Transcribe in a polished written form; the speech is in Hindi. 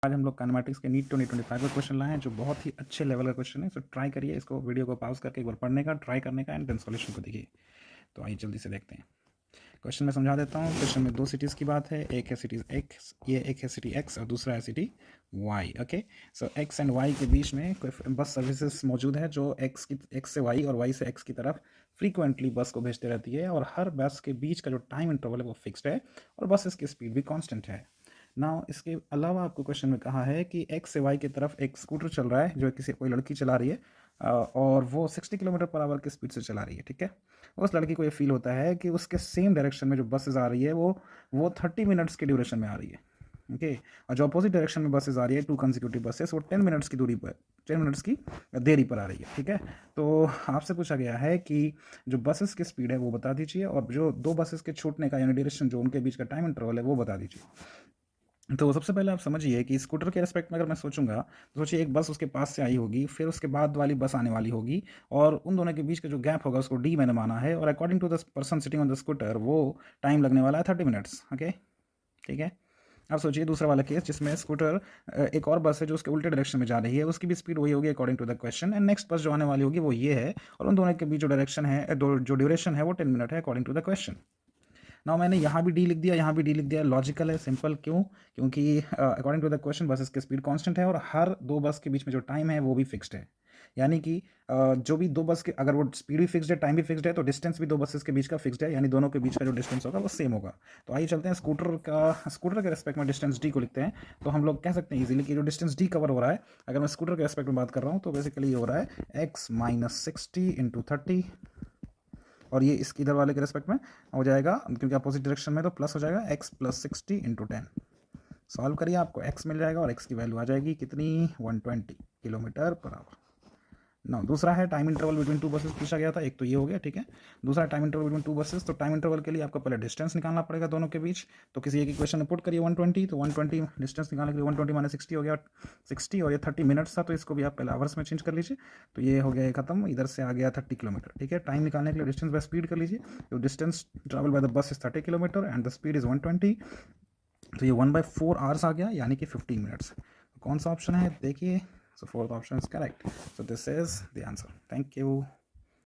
आज हम लोग काइनेमैटिक्स के नीट 2025 का क्वेश्चन लाए हैं जो बहुत ही अच्छे लेवल का क्वेश्चन है। सो ट्राई करिए इसको, वीडियो को पॉज करके एक बार पढ़ने का ट्राई करने का एंड देन सॉल्यूशन को देखिए। तो आइए जल्दी से देखते हैं। क्वेश्चन में समझा देता हूँ। क्वेश्चन में दो सिटीज़ की बात है, एक है सिटी एक्स, ये एक है सिटी एक्स और दूसरा है city Y. Okay, so X and Y के बीच में कोई बस सर्विसेज मौजूद है जो एक्स से वाई और वाई से एक्स की तरफ फ्रीक्वेंटली बस को भेजते रहती है और हर बस के बीच का जो टाइम इंटरवल है वो फिक्स्ड है और बस इसकी स्पीड भी कांस्टेंट है। नाउ इसके अलावा आपको क्वेश्चन में कहा है कि एक्स से वाई की तरफ एक स्कूटर चल रहा है जो किसी कोई लड़की चला रही है और वो 60 किलोमीटर पर आवर की स्पीड से चला रही है। ठीक है, उस लड़की को ये फील होता है कि उसके सेम डायरेक्शन में जो बसेज आ रही है वो 30 मिनट्स के ड्यूरेशन में आ रही है। ओके, और जो अपोजिट डायरेक्शन में बसेज आ रही है, 2 कंसेक्यूटिव बसेस, वो 10 मिनट्स की दूरी पर 10 मिनट्स की देरी पर आ रही है। ठीक है, तो आपसे पूछा गया है कि जो बसेस की स्पीड है वो बता दीजिए और जो दो बसेस के छूटने का यानी ड्यूरेशन जो उनके बीच का टाइम इंटरवल है वो बता दीजिए। तो सबसे पहले आप समझिए कि स्कूटर के रेस्पेक्ट में अगर मैं सोचूंगा तो सोचिए एक बस उसके पास से आई होगी, फिर उसके बाद वाली बस आने वाली होगी और उन दोनों के बीच का जो गैप होगा उसको डी मैंने माना है और according to the person sitting on the scooter वो टाइम लगने वाला है 30 मिनट्स। ओके, ठीक है। अब सोचिए दूसरा वाला केस जिसमें स्कूटर एक और बस है जो उसके उल्टे डायरेक्शन में जा रही है, उसकी भी स्पीड वही होगी according to the question and next bus जो आने वाली होगी वो ये है और उन दोनों के बीच जो डायरेक्शन है जो ड्यूरेशन है वो 10 मिनट है according to the question. Now मैंने यहाँ भी डी लिख दिया, यहाँ भी डी लिख दिया, लॉजिकल है, सिंपल। क्यों? क्योंकि according to the question buses की स्पीड कांस्टेंट है और हर दो बस के बीच में जो टाइम है वो भी फिक्स्ड है। यानी कि जो भी दो बस के अगर वो स्पीड भी फिक्स्ड है, टाइम भी फिक्स्ड है, तो डिस्टेंस भी दो बसेस के बीच का फिक्स्ड है, यानी दोनों के बीच का जो डिस्टेंस होगा वो सेम होगा। तो आइए चलते हैं स्कूटर के रेस्पेक्ट में डिस्टेंस डी को लिखते हैं। तो हम लोग कह सकते हैं इजीली कि जो डिस्टेंस डी कवर हो रहा है, अगर मैं स्कूटर के रेस्पेक्ट में बात कर रहा हूँ तो बेसिकली ये हो रहा है एक्स माइनस 60 इंटू 30 और ये इसकी इधर वाले के रेस्पेक्ट में हो जाएगा क्योंकि अपोजिट डायरेक्शन में तो प्लस हो जाएगा एक्स प्लस 60 इंटू 10। सॉल्व करिए, आपको एक्स मिल जाएगा और एक्स की वैल्यू आ जाएगी कितनी, 120 किलोमीटर पर आवर। ना दूसरा है time interval between two buses पूछा गया था, एक तो ये हो गया। ठीक है, दूसरा time interval between two buses. तो टाइम इंटरवल के लिए आपको पहले डिस्टेंस निकालना पड़ेगा दोनों के बीच। तो किसी एक इक्वेशन में पुट करिए 120, तो 120 डिस्टेंस निकालने के लिए 120 माइनस 60 हो गया 60 और ये 30 मिनट्स था तो इसको भी आप पहले आवर्स में चेंज कर लीजिए। तो ये हो गया ये खत्म, इधर से आ गया 30 किलोमीटर। ठीक है, टाइम निकालने के लिए डिस्टेंस बाय स्पीड कर लीजिए। तो distance travel by the bus is 30 kilometre and the speed is 120। तो ये 1/4 आवर्स आ गया यानी कि 15 मिनट्स। कौन सा ऑप्शन है देखिए। So fourth option is correct. So this is the answer. Thank you.